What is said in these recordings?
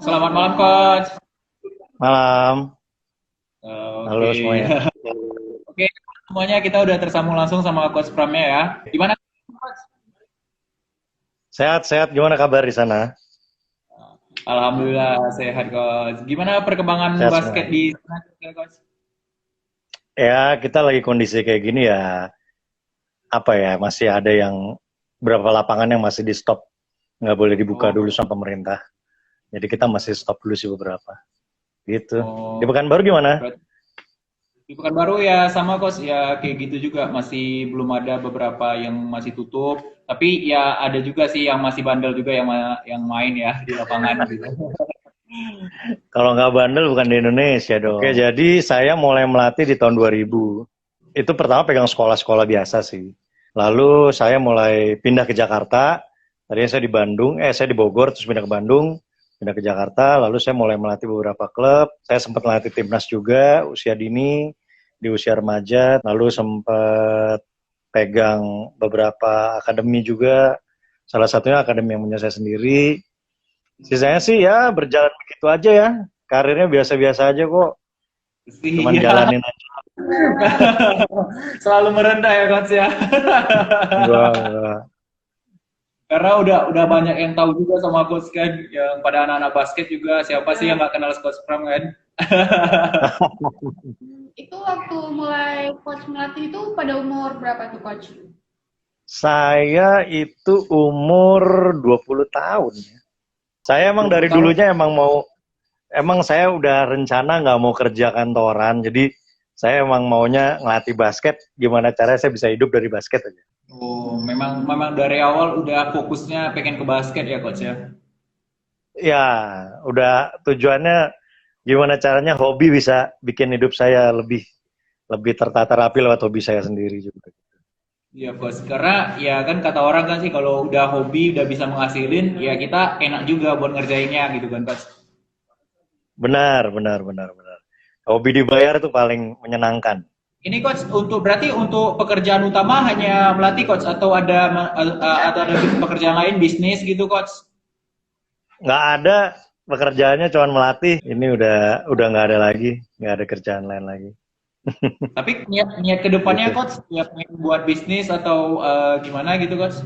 Selamat malam, Coach. Malam, halo Oke, semuanya. oke semuanya kita udah tersambung langsung sama Coach Pramnya ya. Gimana, Coach? Sehat-sehat, gimana kabar di sana? Alhamdulillah sehat, Coach. Gimana perkembangan Sehat basket semua. di sana, Coach? Ya, kita lagi kondisi kayak gini ya, apa ya, masih ada yang beberapa lapangan yang masih di stop, nggak boleh dibuka dulu Oh, sama pemerintah. Jadi kita masih stop dulu sih beberapa. Gitu. Di oh, Pekanbaru gimana? berarti di Pekanbaru ya sama, Coach. Ya kayak gitu juga. Masih belum ada beberapa yang masih tutup. Tapi ya ada juga sih yang masih bandel juga yang main ya di lapangan gitu. Kalau nggak bandel bukan di Indonesia dong. Oke, jadi saya mulai melatih di tahun 2000. Itu pertama pegang sekolah-sekolah biasa sih. Lalu saya mulai pindah ke Jakarta. Tadinya saya di Bandung, saya di Bogor, terus pindah ke Bandung, pindah ke Jakarta. Lalu saya mulai melatih beberapa klub. Saya sempat melatih timnas juga, usia dini, di usia remaja. Lalu sempat pegang beberapa akademi juga. Salah satunya akademi yang punya saya sendiri. Sisanya sih ya berjalan begitu aja ya. Karirnya biasa-biasa aja kok. Cuman Siap. jalanin aja. Selalu merendah ya, Coach ya. Enggak. Karena udah banyak yang tahu juga sama coach kan, yang pada anak-anak basket juga siapa sih yang nggak kenal coach Pram kan? Itu waktu mulai coach melatih itu pada umur berapa tuh coach? Saya itu umur 20 tahun. Saya emang 20 dari tahun. dulunya emang saya udah rencana nggak mau kerja kantoran. Jadi saya emang maunya ngelatih basket. Gimana caranya saya bisa hidup dari basket aja. Oh, memang memang dari awal udah fokusnya pengen ke basket ya coach ya. Ya, udah tujuannya gimana caranya hobi bisa bikin hidup saya lebih lebih tertata rapi lewat hobi saya sendiri juga. Iya coach, karena ya kan kata orang kan sih kalau udah hobi udah bisa menghasilin, ya kita enak juga buat ngerjainnya gitu kan coach. Benar. Hobi dibayar itu paling menyenangkan. Ini coach untuk berarti untuk pekerjaan utama hanya melatih coach atau ada pekerjaan lain bisnis gitu coach? Nggak ada, pekerjaannya cuma melatih. Ini udah nggak ada lagi, nggak ada kerjaan lain lagi. Tapi niat niat ke depannya Gitu. coach, niat pengen buat bisnis atau gimana gitu coach?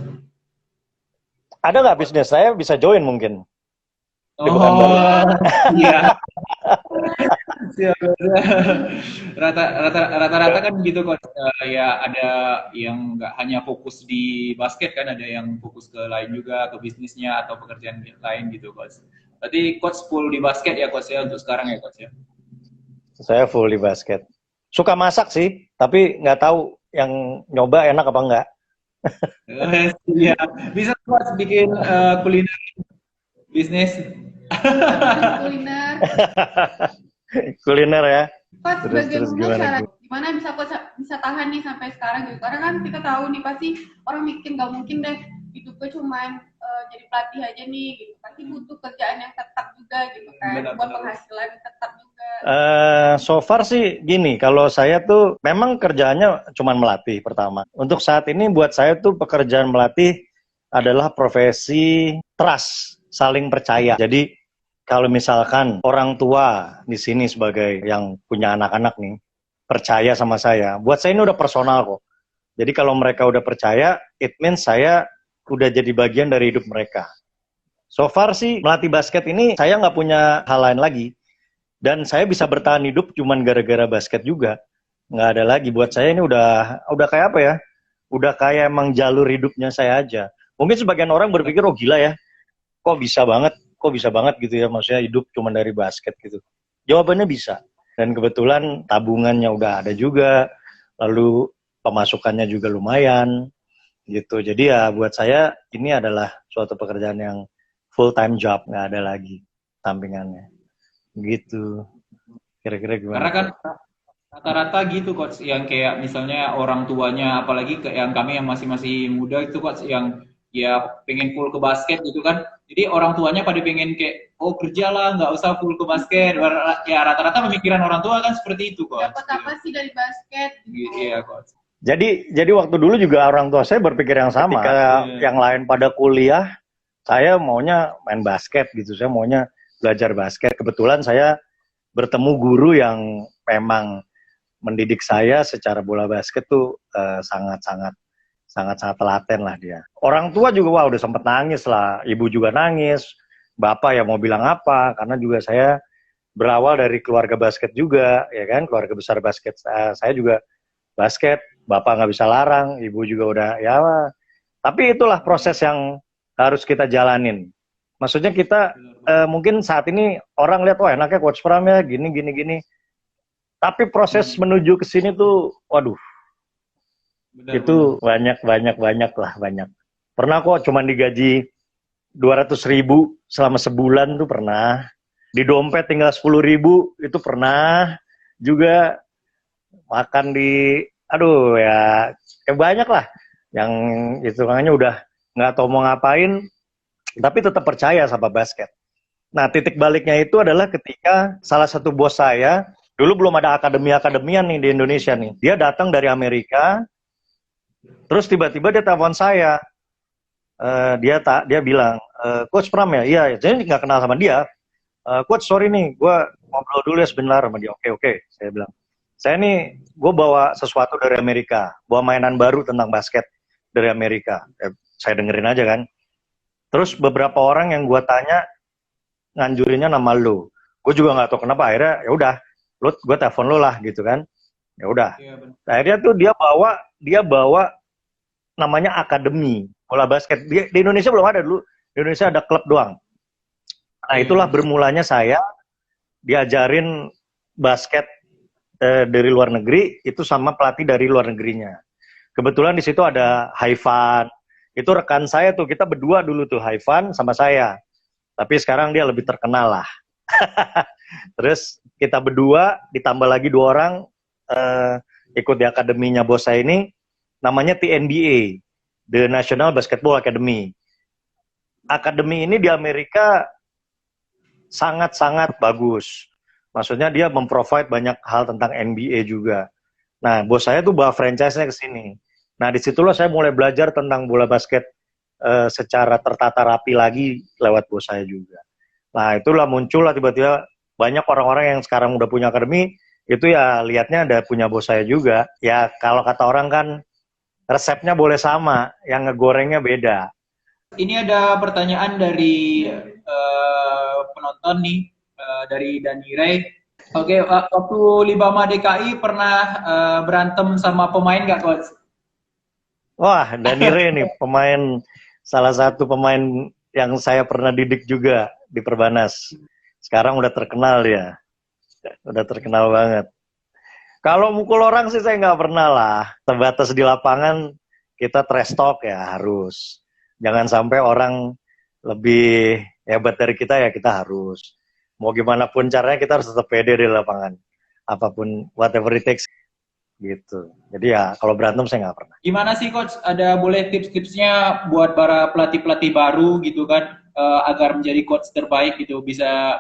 Ada nggak bisnis? Saya bisa join mungkin di Pekanbaru. Oh, iya. Siap, rata-rata kan gitu coach. Ya ada yang nggak hanya fokus di basket kan, ada yang fokus ke lain juga, ke bisnisnya atau pekerjaan lain gitu coach. Berarti coach full di basket ya coach ya untuk sekarang ya coach ya. Saya full di basket. Suka masak sih, tapi nggak tahu yang nyoba enak apa enggak. Iya, bisa coach bikin kuliner bisnis. Bisnis kuliner. Kuliner ya. Coach Terus bagaimana gimana? cara gimana bisa coach bisa tahan nih sampai sekarang gitu? Karena kan kita tahu nih pasti orang mikir nggak mungkin deh hidupnya cuman jadi pelatih aja nih gitu. Pasti butuh kerjaan yang tetap juga gitu kan, buat Benar-benar. penghasilan yang tetap juga. So far sih gini, kalau saya tuh memang kerjaannya cuma melatih pertama. Untuk saat ini buat saya tuh pekerjaan melatih adalah profesi trust, saling percaya. Jadi kalau misalkan orang tua di sini sebagai yang punya anak-anak nih percaya sama saya, buat saya ini udah personal kok. Jadi kalau mereka udah percaya, it means saya udah jadi bagian dari hidup mereka. So far sih melatih basket ini saya nggak punya hal lain lagi. Dan saya bisa bertahan hidup cuman gara-gara basket juga. Nggak ada lagi. Buat saya ini udah kayak apa ya? Udah kayak emang jalur hidupnya saya aja. Mungkin sebagian orang berpikir, oh gila ya, kok bisa banget gitu ya, maksudnya hidup cuma dari basket gitu. Jawabannya bisa. Dan kebetulan tabungannya udah ada juga, lalu pemasukannya juga lumayan gitu. Jadi ya buat saya ini adalah suatu pekerjaan yang full time job, nggak ada lagi sampingannya. Gitu. Kira-kira Karena gimana kan tuh? rata-rata gitu coach yang kayak misalnya orang tuanya apalagi ke yang kami yang masih masih muda itu coach yang ya pengen full ke basket gitu kan. Jadi orang tuanya pada pengen kayak oh kerjalah nggak usah full ke basket. Ya rata-rata pemikiran orang tua kan seperti itu coach. Dapat apa sih dari basket Gitu. gitu? Iya coach. Jadi waktu dulu juga orang tua saya berpikir yang sama. Ketika Iya. yang lain pada kuliah, saya maunya main basket gitu. Saya maunya belajar basket. Kebetulan saya bertemu guru yang memang mendidik saya secara bola basket tuh sangat-sangat telaten lah dia. Orang tua juga wah udah sempet nangis lah, ibu juga nangis, bapak ya mau bilang apa, karena juga saya berawal dari keluarga basket juga, ya kan, keluarga besar basket. Saya juga basket, bapak nggak bisa larang, ibu juga udah ya. Tapi itulah proses yang harus kita jalanin. Maksudnya kita mungkin saat ini orang lihat wah enaknya Coach Pram ya gini. Tapi proses menuju ke sini tuh, waduh, itu banyak lah. Pernah kok cuman digaji 200.000 selama sebulan tuh pernah. Di dompet tinggal 10.000 itu pernah juga. Makan di, aduh ya banyak lah. Yang hitungannya udah nggak tahu mau ngapain, tapi tetap percaya sama basket. Nah, titik baliknya itu adalah ketika salah satu bos saya, dulu belum ada akademian nih di Indonesia nih. Dia datang dari Amerika, terus tiba-tiba dia telepon saya. Dia bilang, Coach Pram ya? Iya, saya nggak kenal sama dia. Coach, sorry nih, gue ngobrol dulu ya sebentar sama dia. Oke, saya bilang. Saya nih, gue bawa sesuatu dari Amerika, bawa mainan baru tentang basket dari Amerika. Saya dengerin aja kan. Terus beberapa orang yang gue tanya, nganjurinnya nama lo. Gue juga nggak tahu kenapa, akhirnya ya udah, gue telepon lo lah gitu kan. Ya udah. Akhirnya tuh dia bawa namanya akademi bola basket. Di Indonesia belum ada dulu. Di Indonesia ada klub doang. Nah, itulah bermulanya saya diajarin basket dari luar negeri, itu sama pelatih dari luar negerinya. Kebetulan di situ ada Haifan. Itu rekan saya tuh, kita berdua dulu tuh, Haifan sama saya. Tapi sekarang dia lebih terkenal lah. Terus kita berdua, ditambah lagi 2 orang, ikut di akademinya bos saya ini, namanya TNBA, The National Basketball Academy. Akademi ini di Amerika sangat-sangat bagus. Maksudnya dia memprovide banyak hal tentang NBA juga. Nah, bos saya tuh bawa franchise-nya ke sini. Nah, disitulah saya mulai belajar tentang bola basket secara tertata rapi lagi lewat bos saya juga. Nah, itulah muncullah tiba-tiba banyak orang-orang yang sekarang udah punya akademi, itu ya lihatnya ada punya bos saya juga. Ya, kalau kata orang kan, resepnya boleh sama, yang ngegorengnya beda. Ini ada pertanyaan dari penonton nih, dari Dani Ray. Oke, waktu Libama DKI pernah berantem sama pemain nggak, Coach? Wah, Dani Ray nih, salah satu pemain yang saya pernah didik juga di Perbanas. Sekarang udah terkenal ya, udah terkenal banget. Kalau mukul orang sih saya nggak pernah lah, terbatas di lapangan kita trash talk ya harus. Jangan sampai orang lebih hebat dari kita ya kita harus. Mau gimana pun caranya kita harus tetap pede di lapangan. Apapun, whatever it takes. Gitu. Jadi ya kalau berantem saya nggak pernah. Gimana sih Coach? Ada boleh tips-tipsnya buat para pelatih-pelatih baru gitu kan, agar menjadi coach terbaik gitu, bisa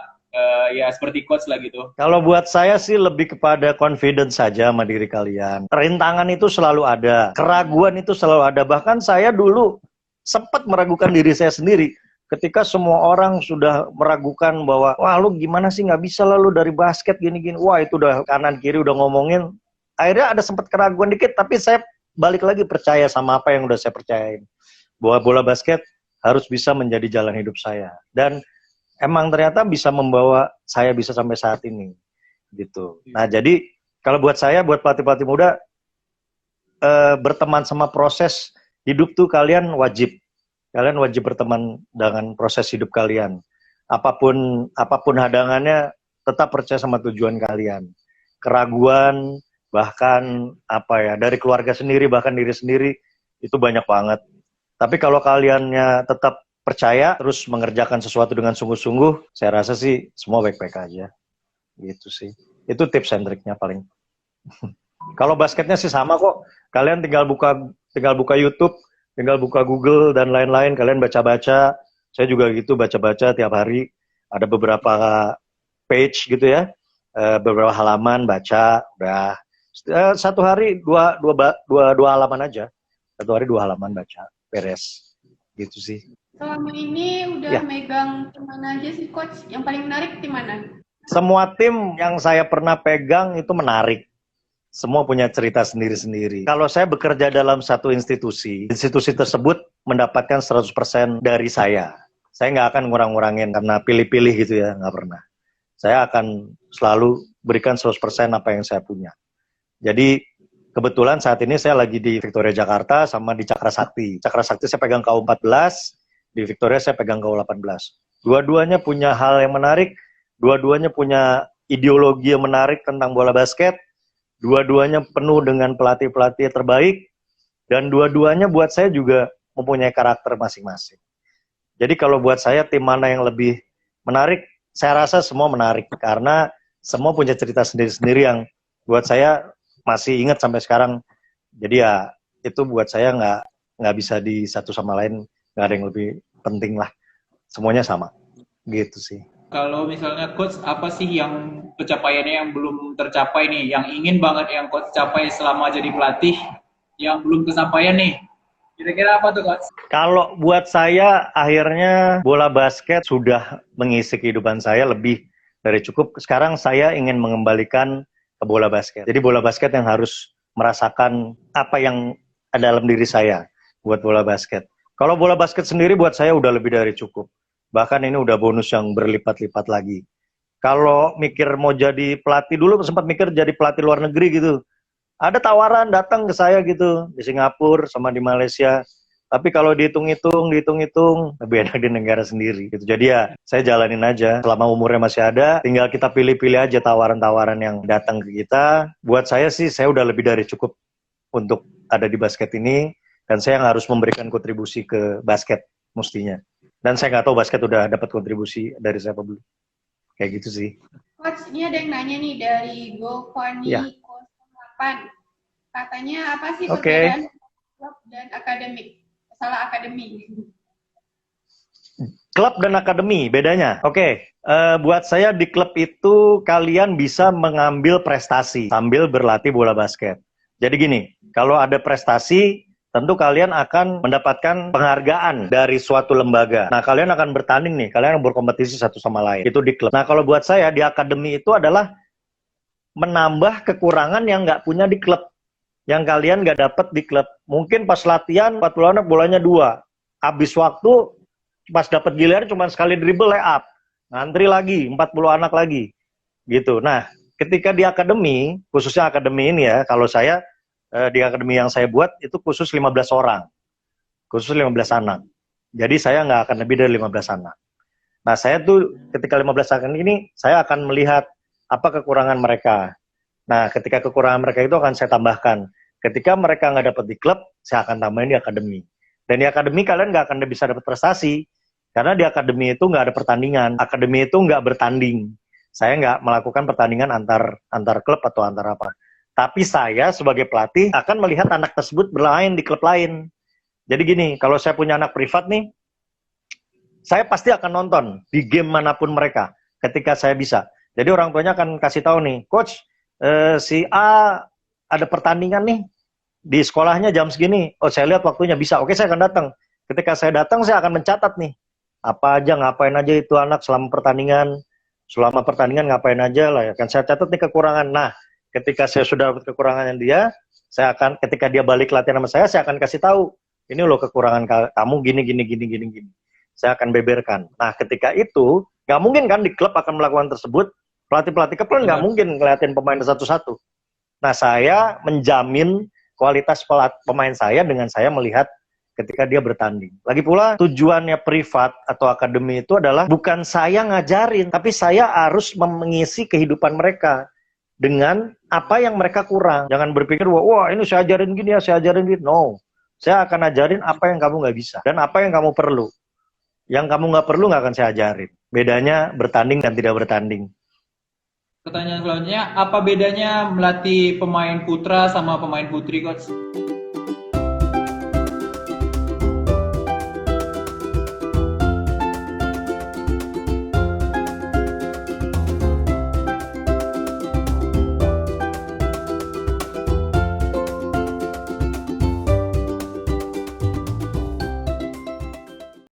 ya seperti coach lah gitu. Kalau buat saya sih lebih kepada confidence saja sama diri kalian. Rintangan itu selalu ada, keraguan itu selalu ada. Bahkan saya dulu sempat meragukan diri saya sendiri. Ketika semua orang sudah meragukan bahwa, wah lu gimana sih nggak bisa lalu dari basket gini-gini. Wah itu udah kanan kiri udah ngomongin. Akhirnya ada sempat keraguan dikit, tapi saya balik lagi percaya sama apa yang udah saya percayain. Bahwa bola basket harus bisa menjadi jalan hidup saya. Dan emang ternyata bisa membawa saya bisa sampai saat ini. Gitu. Nah jadi kalau buat saya, buat pelatih-pelatih muda, berteman sama proses hidup tuh kalian wajib berteman dengan proses hidup kalian. Apapun hadangannya, tetap percaya sama tujuan kalian. Keraguan, bahkan dari keluarga sendiri, bahkan diri sendiri, itu banyak banget. Tapi kalau kaliannya tetap percaya, terus mengerjakan sesuatu dengan sungguh-sungguh, saya rasa sih semua baik-baik aja. Gitu sih. Itu tips and triknya paling. Kalau basketnya sih sama kok. Kalian tinggal buka YouTube, tinggal buka Google dan lain-lain, kalian baca-baca. Saya juga gitu, baca-baca tiap hari. Ada beberapa page gitu ya, beberapa halaman baca, udah. Satu hari dua halaman aja. Satu hari 2 halaman baca, beres. Gitu sih. Selama ini Ya, udah megang tim mana aja sih coach? Yang paling menarik tim mana? semua tim yang saya pernah pegang itu menarik. Semua punya cerita sendiri-sendiri. Kalau saya bekerja dalam satu institusi, institusi tersebut mendapatkan 100% dari saya. Saya nggak akan ngurang-ngurangin karena pilih-pilih gitu ya, nggak pernah. Saya akan selalu berikan 100% apa yang saya punya. Jadi kebetulan saat ini saya lagi di Victoria Jakarta sama di Cakra Sakti. Cakra Sakti saya pegang KU14, di Victoria saya pegang KU18. Dua-duanya punya hal yang menarik, dua-duanya punya ideologi yang menarik tentang bola basket, dua-duanya penuh dengan pelatih-pelatih terbaik, dan dua-duanya buat saya juga mempunyai karakter masing-masing. Jadi kalau buat saya tim mana yang lebih menarik, saya rasa semua menarik karena semua punya cerita sendiri-sendiri yang buat saya masih ingat sampai sekarang. Jadi ya itu buat saya nggak bisa di satu sama lain, nggak ada yang lebih penting lah. Semuanya sama, gitu sih. Kalau misalnya coach, apa sih yang pencapaiannya yang belum tercapai nih, yang ingin banget yang coach capai selama jadi pelatih, yang belum kesampaian nih? Kira-kira apa tuh coach? Kalau buat saya, akhirnya bola basket sudah mengisi kehidupan saya lebih dari cukup. Sekarang saya ingin mengembalikan ke bola basket. Jadi bola basket yang harus merasakan apa yang ada dalam diri saya buat bola basket. Kalau bola basket sendiri buat saya udah lebih dari cukup. Bahkan ini udah bonus yang berlipat-lipat lagi. Kalau mikir mau jadi pelatih dulu, sempat mikir jadi pelatih luar negeri gitu. Ada tawaran datang ke saya gitu, di Singapura sama di Malaysia. Tapi kalau dihitung-hitung, lebih enak di negara sendiri. Gitu. Jadi ya, saya jalanin aja. Selama umurnya masih ada, tinggal kita pilih-pilih aja tawaran-tawaran yang datang ke kita. Buat saya sih, saya udah lebih dari cukup untuk ada di basket ini. Dan saya yang harus memberikan kontribusi ke basket, mestinya. Dan saya nggak tahu basket udah dapat kontribusi dari siapa belum. Kayak gitu sih. Coach, ini ada yang nanya nih dari GoFundMe Ya. 08. Katanya apa sih Oke. perbedaan klub dan akademik? Salah akademi. Klub dan akademi, bedanya. Oke, buat saya di klub itu kalian bisa mengambil prestasi sambil berlatih bola basket. Jadi gini, kalau ada prestasi, tentu kalian akan mendapatkan penghargaan dari suatu lembaga. Nah, kalian akan bertanding nih, kalian berkompetisi satu sama lain. Itu di klub. Nah, kalau buat saya di akademi itu adalah menambah kekurangan yang nggak punya di klub. Yang kalian nggak dapat di klub. Mungkin pas latihan 40 anak bolanya 2. Habis waktu pas dapat giliran cuma sekali dribble lay up, ngantri lagi 40 anak lagi gitu. Nah, ketika di akademi, khususnya akademi ini ya, kalau saya di akademi yang saya buat itu khusus 15 orang, khusus 15 anak. Jadi saya nggak akan lebih dari 15 anak. Nah, saya tuh ketika 15 anak ini saya akan melihat apa kekurangan mereka. Nah, ketika kekurangan mereka itu akan saya tambahkan. Ketika mereka nggak dapat di klub, saya akan tambahin di akademi. Dan di akademi kalian nggak akan bisa dapat prestasi. Karena di akademi itu nggak ada pertandingan. Akademi itu nggak bertanding. Saya nggak melakukan pertandingan antar klub atau antar apa. Tapi saya sebagai pelatih akan melihat anak tersebut bermain di klub lain. Jadi gini, kalau saya punya anak privat nih, saya pasti akan nonton di game manapun mereka ketika saya bisa. Jadi orang tuanya akan kasih tahu nih, Coach, si A ada pertandingan nih di sekolahnya jam segini. Oh, saya lihat waktunya bisa. Oke, saya akan datang. Ketika saya datang, saya akan mencatat nih apa aja, ngapain aja itu anak selama pertandingan ngapain aja lah ya kan, saya catat nih kekurangan. Nah, ketika saya sudah dapat kekurangannya dia, saya akan, ketika dia balik latihan sama saya akan kasih tahu, ini loh kekurangan kamu gini, saya akan beberkan. Nah, ketika itu nggak mungkin kan di klub akan melakukan tersebut, pelatih klub nggak mungkin ngeliatin pemain satu-satu. Nah, saya menjamin kualitas pemain saya dengan saya melihat ketika dia bertanding. Lagi pula tujuannya privat atau akademi itu adalah bukan saya ngajarin, tapi saya harus mengisi kehidupan mereka dengan apa yang mereka kurang. Jangan berpikir, wah ini saya ajarin gini ya, saya ajarin gini. No, saya akan ajarin apa yang kamu nggak bisa dan apa yang kamu perlu. Yang kamu nggak perlu nggak akan saya ajarin. Bedanya bertanding dan tidak bertanding. Pertanyaan selanjutnya, apa bedanya melatih pemain putra sama pemain putri, Coach?